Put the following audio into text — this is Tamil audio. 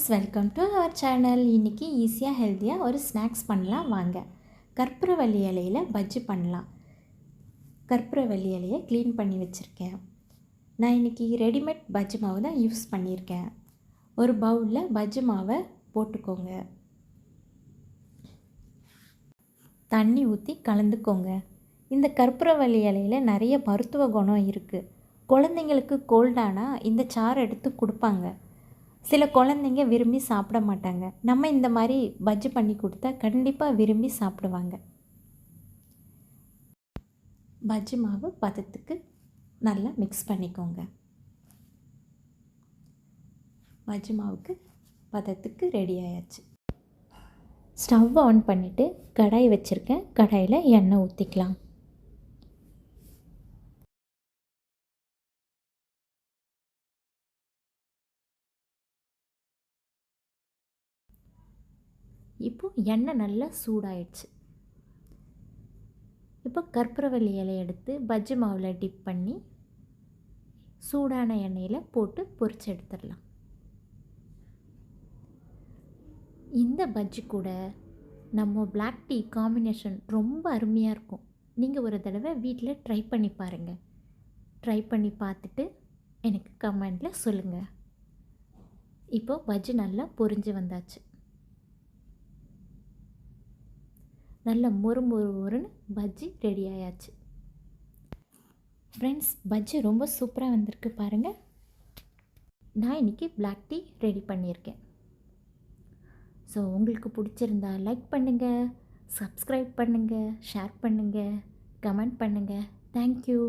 Friends, welcome to our channel. இன்றைக்கி ஈஸியாக ஹெல்த்தியாக ஒரு ஸ்நாக்ஸ் பண்ணலாம் வாங்க. கற்பூரவள்ளி இலையில் பஜ்ஜி பண்ணலாம். கற்பூரவள்ளி இலையை க்ளீன் பண்ணி வச்சுருக்கேன். நான் இன்றைக்கி ரெடிமேட் பஜ்ஜி மாவு தான் யூஸ் பண்ணியிருக்கேன். ஒரு பவுலில் பஜ்ஜி மாவை போட்டுக்கோங்க. தண்ணி ஊற்றி கலந்துக்கோங்க. இந்த கற்பூரவள்ளி இலையில் நிறைய மருத்துவ குணம் இருக்குது. குழந்தைங்களுக்கு கோல்டானால் இந்த சாறு எடுத்து கொடுப்பாங்க. சில குழந்தைங்க விரும்பி சாப்பிட மாட்டாங்க. நம்ம இந்த மாதிரி பஜ்ஜி பண்ணி கொடுத்தா கண்டிப்பாக விரும்பி சாப்பிடுவாங்க. பஜ்ஜி மாவு பதத்துக்கு நல்லா மிக்ஸ் பண்ணிக்கோங்க. பஜ்ஜி மாவுக்கு பதத்துக்கு ரெடி ஆயாச்சு. ஸ்டவ் ஆன் பண்ணிவிட்டு கடாய் வச்சுருக்கேன். கடாயில் எண்ணெய் ஊற்றிக்கலாம். இப்போது எண்ணெய் நல்லா சூடாயிடுச்சு. இப்போ கற்பூரவள்ளி இலையை எடுத்து பஜ்ஜி மாவில் டிப் பண்ணி சூடான எண்ணெயில் போட்டு பொரிச்சு எடுத்துடலாம். இந்த பஜ்ஜி கூட நம்ம பிளாக் டீ காம்பினேஷன் ரொம்ப அருமையாக இருக்கும். நீங்கள் ஒரு தடவை வீட்டில் ட்ரை பண்ணி பாருங்கள். ட்ரை பண்ணி பார்த்துட்டு எனக்கு கமெண்டில் சொல்லுங்கள். இப்போது பஜ்ஜி நல்லா பொரிஞ்சு வந்தாச்சு. நல்ல மொறுன்னு பஜ்ஜி ரெடி ஆயாச்சு. ஃப்ரெண்ட்ஸ், பஜ்ஜி ரொம்ப சூப்பராக வந்திருக்கு பாருங்கள். நான் இன்றைக்கி பிளாக் டீ ரெடி பண்ணியிருக்கேன். ஸோ உங்களுக்கு பிடிச்சிருந்தா லைக் பண்ணுங்கள், சப்ஸ்கிரைப் பண்ணுங்கள், ஷேர் பண்ணுங்கள், கமெண்ட் பண்ணுங்கள். தேங்க்யூ.